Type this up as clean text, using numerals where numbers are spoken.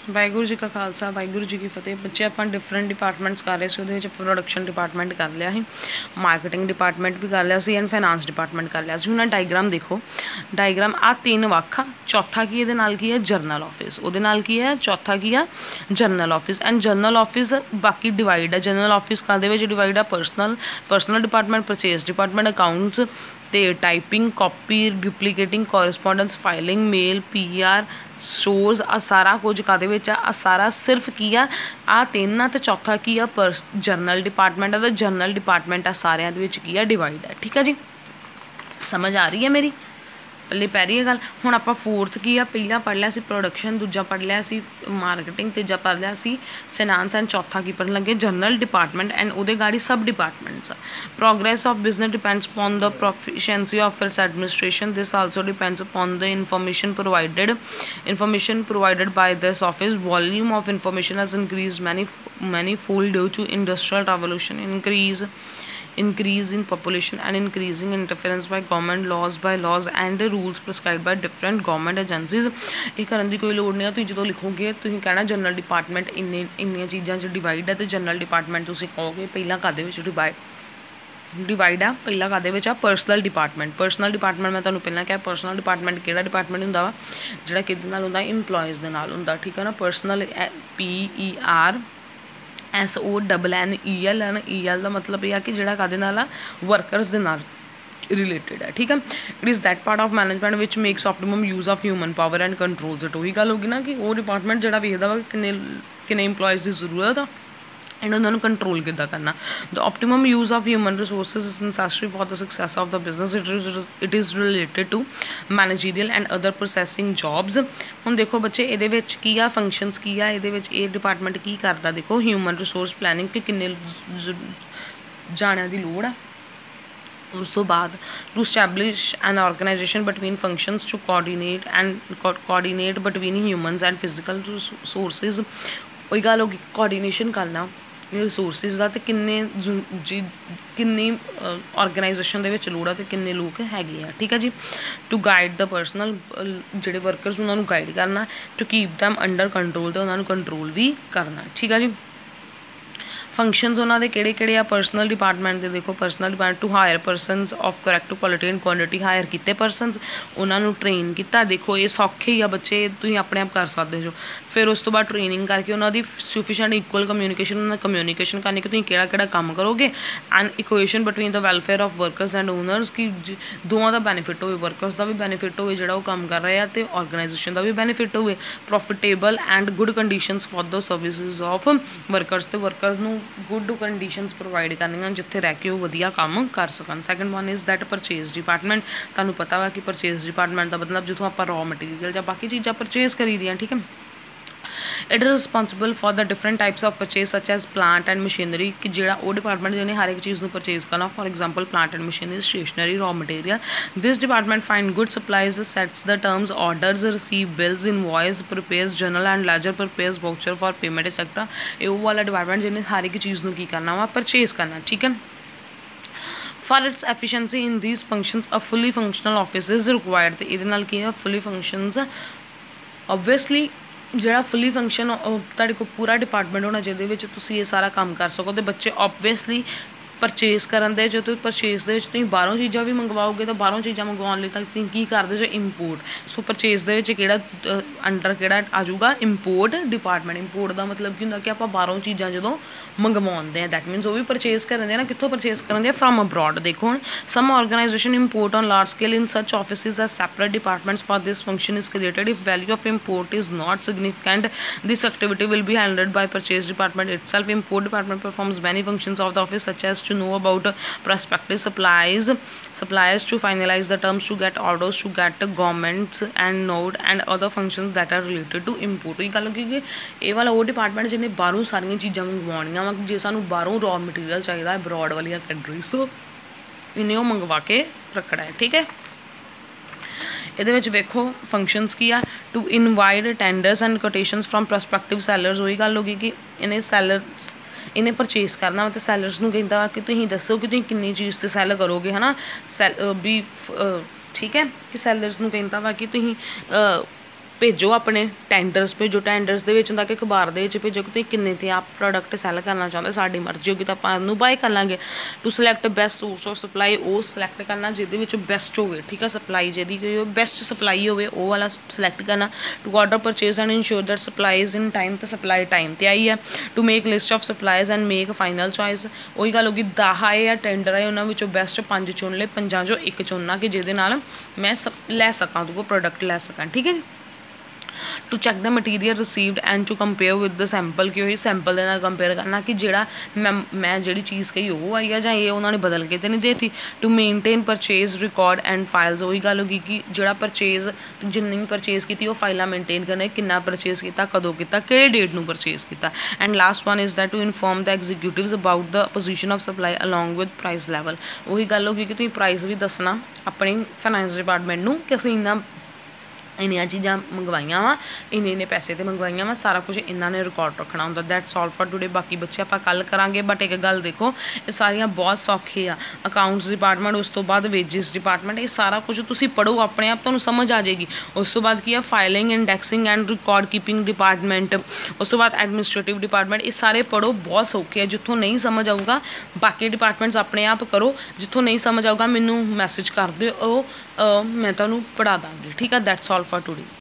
वाहिगुरू जी का खालसा वाहिगुरू जी की फतेह। बच्चे आप डिफरेंट डिपार्टमेंट्स कर रहे थे, वो प्रोडक्शन डिपार्टमेंट कर लिया ही, मार्केटिंग डिपार्टमेंट भी कर लिया सी, एंड फाइनांस डिपार्टमेंट कर लिया सी। हुण डायग्राम देखो, डायग्राम आ तीन वक् आ, चौथा की ये नाल की है जरनल ऑफिस, वो की है चौथा की है general office. And general office बाकी डिवाइड है, जरनल ऑफिस काहदे विच डिवाइड है, personnel department, purchase department, accounts ते typing, copy, duplicating, correspondence, filing, mail, PR, stores, आ सारा कुछ काहदे विच आ सारा सिर्फ की आ तीन आ, ते चौथा की आ जरनल डिपार्टमेंट है। तो जरनल डिपार्टमेंट आ सारिਆਂ ਦੇ ਵਿੱਚ की है डिवाइड है। ठीक है जी, समझ आ रही है मेरी? पल्ले पै रही है गल। हुण आपां फोर्थ की आ, पहला पढ़ लिया सी प्रोडक्शन, दूजा पढ़ लिया सी मार्केटिंग, तीजा पढ़ लिया सी फाइनांस, एंड चौथा की पढ़न लगे जनरल डिपार्टमेंट, एंड उहदे गाड़ी सब departments. Progress of business depends upon the proficiency of its administration. This also depends upon the information provided by this office. Volume of information has increased many fold due to industrial revolution, increase in population, and increasing interference by government laws and rules prescribed by different government agencies. ये करने की कोई लोड़ नहीं है। तुसीं जो लिखोगे तुसीं कहना जनरल डिपार्टमेंट इन्नियां चीज़ां च डिवाइड है, तो जनरल डिपार्टमेंट तुसीं कहोगे पहला काहदे विच डिवाइड आ, पहला काहदे विच आ परसनल डिपार्टमेंट। परसनल डिपार्टमेंट मैं तुहानूं पहलां कहा, परसनल डिपार्टमेंट किहड़ा डिपार्टमेंट हुंदा वा जिहड़ा किहदे नाल हुंदा, इंपलॉयज़ दे नाल हुंदा। ठीक है ना, परसनल PERSONNEL है ना, EL का मतलब यह है कि जिहड़ा काहदे नाल आ वर्कर्स दे नाल रिलेटेड है। ठीक है, it is that part of management which makes optimum use of human power and controls it. वही गल होगी ना कि वो डिपार्टमेंट जिहड़ा वेखदा वा किन्ने इंपलॉयज़ की जरूरत आ एंड उन्होंने कंट्रोल किद्दां करना। The optimum use of human resources is necessary for the success of the business. It is related to managerial and other processing jobs. हुण देखो बच्चे ये की आ फंक्शनस की आ, ये डिपार्टमेंट की करता, देखो ह्यूमन रिसोर्स प्लैनिंग कि किन्ने जाणिਆਂ ਦੀ लोड़ आ। उस तो बाद to establish an organisation between functions to coordinate between humans and physical resources. वही गल होगी कोऑर्डिनेशन करना रिसोर्सिज का, तो किन्नी ऑर्गेनाइजेशन के लोड़ आ, तो किन्ने लोग हैगे आ। ठीक है जी, टू गाइड द पर्सनल जोड़े वर्करस उन्होंने गाइड करना, to keep them under control, तो उन्होंने कंट्रोल भी करना। ठीक है जी, फंक्शनस उन्होंने किहड़े आ परसनल डिपार्टमेंट के, देखो personnel department to hire persons of correct quality and quantity, hire किए परसनस उन्होंने ट्रेन किया। देखो ये सौखे ही आ बच्चे, तुसीं अपने आप कर सकते हो। फिर उस तो बाद ट्रेनिंग करके उन्होंने सफिशेंट इक्वल कम्यूनीकेशन करनी कि तुसीं किहड़ा काम करोगे, and equation between the welfare of workers and owners कि दोवां का बेनीफिट हो, वर्कर्स का भी बेनीफिट हो जिहड़ा वो काम कर रहे हैं, तो ऑर्गेनाइजेशन का भी बेनीफिट हो, profitable and good conditions for the services of workers, तो वर्कर्स नूं गुड कंडीशनस प्रोवाइड करनियां जिथे रह के वो वधिया काम कर सकन। Second one is that purchase department. तुहानूं पता वा कि परचेज डिपार्टमेंट का मतलब जिथों आपां रॉ मटीरियल या बाकी चीज़ां परचेज करी दियां। ठीक है, it is responsible for the different types of purchase such as plant and machinery कि जिहड़ा वो डिपार्टमेंट जिन्हें हर एक चीज़ को परचेज करना। For example plant and machinery, stationery, raw material. This department find good supplies, sets the terms, orders, receive bills, invoice, prepares journal and ledger, prepares voucher for payment etcetera. ये वो वाला department जिन्हें हर एक चीज़ को की करना वा परचेज करना। ठीक है, for its efficiency in these functions a fully functional office is required। तो ਇਹਦੇ ਨਾਲ ਕੀ ਹੈ fully functions obviously ਜਿਹੜਾ ਫੁੱਲੀ ਫੰਕਸ਼ਨ ਤੁਹਾਡੇ ਕੋਲ ਪੂਰਾ ਡਿਪਾਰਟਮੈਂਟ ਹੋਣਾ ਜਿਹਦੇ ਵਿੱਚ ਤੁਸੀਂ ਇਹ ਸਾਰਾ ਕੰਮ ਕਰ ਸਕੋ। ਤੇ ਬੱਚੇ ਓਬਵੀਅਸਲੀ परचेज करन दे, जो तुम परचेज के बाहरों चीज़ा भी मंगवाओगे तो बाहरों चीज़ा मंगवाने तक तुम की करते जो इंपोर्ट। सो परचेज के अंडर कि आजूगा इंपोर्ट डिपार्टमेंट। इंपोर्ट का मतलब की होंगे कि आप बाहरों चीज़ा जो मंगवाते हैं, दैट मीनस वो भी परचेज करेंगे ना, कितों परचेज करेंगे फ्रॉम अब्रॉड। देखो हम some organisation import on large scale in such office as separate departments for this function is created. If value of import is not significant this activity will be handled by purchase department itself. Import department performs many functions of the office such as to know about prospective suppliers to finalize the terms, to get orders, to get governments and node and other functions that are related to import। ये गल कि ये वाला वो department जिन्हें बाहरों सारिया चीज़ां मंगवानियां वा, जे सानूं बाहरों रॉ मटीरियल चाहिए अब्रॉड वाली कंट्रीज तो इन्हें वो मंगवा के रखना है। ठीक है, ये वेखो फंक्शनस की आ to invite tenders and quotations from prospective sellers. वही गल होगी कि इन्हें सैलर्स इन्हें परचेज करना तो सैलर्स को कहता कि तुम दसो कि तुम किन्नी चीज़ से सैल करोगे, है ना सैल भी। ठीक है, कि सैलर्स को कहता वा कि तुम भेजो अपने ਟੈਂਡਰਸ ਭੇਜੋ ਟੈਂਡਰਸ ਦੇ ਵਿੱਚ ਹੁੰਦਾ ਕਿ ਅਖਬਾਰ ਦੇ ਵਿੱਚ ਭੇਜੋ ਕਿ ਤੁਸੀਂ ਕਿੰਨੇ 'ਤੇ ਆਪ ਪ੍ਰੋਡਕਟ ਸੈੱਲ ਕਰਨਾ ਚਾਹੁੰਦੇ ਸਾਡੀ ਮਰਜ਼ੀ ਹੋਗੀ ਤਾਂ ਆਪਾਂ ਉਹਨੂੰ ਬਾਏ ਕਰ ਲਾਂਗੇ to select best source of supply ਉਹ ਸਿਲੈਕਟ ਕਰਨਾ ਜਿਹਦੇ ਵਿੱਚ ਬੈਸਟ ਹੋਵੇ ਠੀਕ ਆ ਸਪਲਾਈ ਜਿਹਦੀ ਕੋਈ ਬੈਸਟ ਸਪਲਾਈ ਹੋਵੇ ਉਹ ਵਾਲਾ ਸਿਲੈਕਟ ਕਰਨਾ to order purchase and ensure that supplies in time ਤਾਂ ਸਪਲਾਈ ਟਾਈਮ 'ਤੇ ਆਈ ਹੈ to make list of supplies and make final choice ਉਹੀ ਗੱਲ ਹੋ ਗਈ 10 ਆਏ ਆ ਟੈਂਡਰ ਆਏ ਉਹਨਾਂ ਵਿੱਚੋਂ ਬੈਸਟ 5 ਚੁਣ ਲਏ 5 ਚੋਂ ਇੱਕ ਚੁਣਨਾ ਕਿ ਜਿਹਦੇ ਨਾਲ ਮੈਂ ਲੈ ਸਕਾਂ ਉਹਦੇ ਕੋਲ ਪ੍ਰੋਡਕਟ ਲੈ ਸਕਾਂ ਠੀਕ ਹੈ ਜੀ to check the material received and to compare with the sample ਕਿ ਉਹੀ ਸੈਂਪਲ ਦੇ ਨਾਲ ਕੰਪੇਅਰ ਕਰਨਾ ਕਿ ਜਿਹੜਾ ਮੈਂ ਜਿਹੜੀ ਚੀਜ਼ ਕਹੀ ਉਹ ਆਈ ਆ ਜਾਂ ਇਹ ਉਹਨਾਂ ਨੇ ਬਦਲ ਕੇ ਤਾਂ ਨਹੀਂ ਦੇਤੀ to maintain purchase record and files ਉਹੀ ਗੱਲ ਹੋ ਗਈ ਕਿ ਜਿਹੜਾ ਪਰਚੇਜ਼ ਜਿੰਨੀ ਪਰਚੇਜ਼ ਕੀਤੀ ਉਹ ਫਾਈਲਾਂ ਮੇਨਟੇਨ ਕਰਨਾ ਕਿੰਨਾ ਪਰਚੇਜ਼ ਕੀਤਾ ਕਦੋਂ ਕੀਤਾ ਕਿਹੜੇ ਡੇਟ ਨੂੰ ਪਰਚੇਜ਼ ਕੀਤਾ and last one is that to inform the executives about the position of supply along with price level ਉਹੀ ਗੱਲ ਹੋ ਗਈ ਕਿ ਤੁਸੀਂ ਪ੍ਰਾਈਸ ਵੀ ਦੱਸਣਾ ਆਪਣੀ ਫਾਈਨੈਂਸ ਡਿਪਾਰਟਮੈਂਟ ਨੂੰ ਕਿ ਅਸੀਂ ਇੰਨੀਆਂ ਚੀਜ਼ਾਂ ਮੰਗਵਾਈਆਂ ਵਾ ਇੰਨੇ ਪੈਸੇ 'ਤੇ ਮੰਗਵਾਈਆਂ ਵਾ ਸਾਰਾ ਕੁਝ ਇਹਨਾਂ ਨੇ ਰਿਕਾਰਡ ਰੱਖਣਾ ਹੁੰਦਾ ਦੈਟਸ ਆਲ ਫॉर ਟੂਡੇ ਬਾਕੀ ਬੱਚੇ ਆਪਾਂ ਕੱਲ੍ਹ ਕਰਾਂਗੇ ਬਟ ਇੱਕ ਗੱਲ ਦੇਖੋ ਇਹ ਸਾਰੀਆਂ ਬਹੁਤ ਸੌਖੇ ਆ ਅਕਾਊਂਟਸ ਡਿਪਾਰਟਮੈਂਟ ਉਸ ਤੋਂ ਬਾਅਦ ਵੇਜਿਸ ਡਿਪਾਰਟਮੈਂਟ ਇਹ ਸਾਰਾ ਕੁਝ ਤੁਸੀਂ ਪੜ੍ਹੋ ਆਪਣੇ ਆਪ ਤੁਹਾਨੂੰ ਸਮਝ ਆ ਜਾਏਗੀ ਉਸ ਤੋਂ ਬਾਅਦ ਕੀ ਆ filing indexing and record keeping department ਉਸ ਤੋਂ ਬਾਅਦ ਐਡਮਿਨਿਸਟ੍ਰੇਟਿਵ ਡਿਪਾਰਟਮੈਂਟ ਇਹ ਸਾਰੇ ਪੜ੍ਹੋ ਬਹੁਤ ਸੌਖੇ ਆ ਜਿੱਥੋਂ ਨਹੀਂ ਸਮਝ ਆਊਗਾ ਬਾਕੀ ਡਿਪਾਰਟਮੈਂਟਸ ਆਪਣੇ ਆਪ ਕਰੋ ਜਿੱਥੋਂ ਨਹੀਂ ਸਮਝ ਆਊਗਾ ਮੈਨੂੰ ਮੈਸੇਜ ਕਰ ਦਿਓ ਮੈਂ ਤੁਹਾਨੂੰ ਪੜ੍ਹਾ ਦਾਂਗੀ ਠੀਕ ਆ ਦੈਟਸ ਆਲ ਫॉर ਟੂਡੇ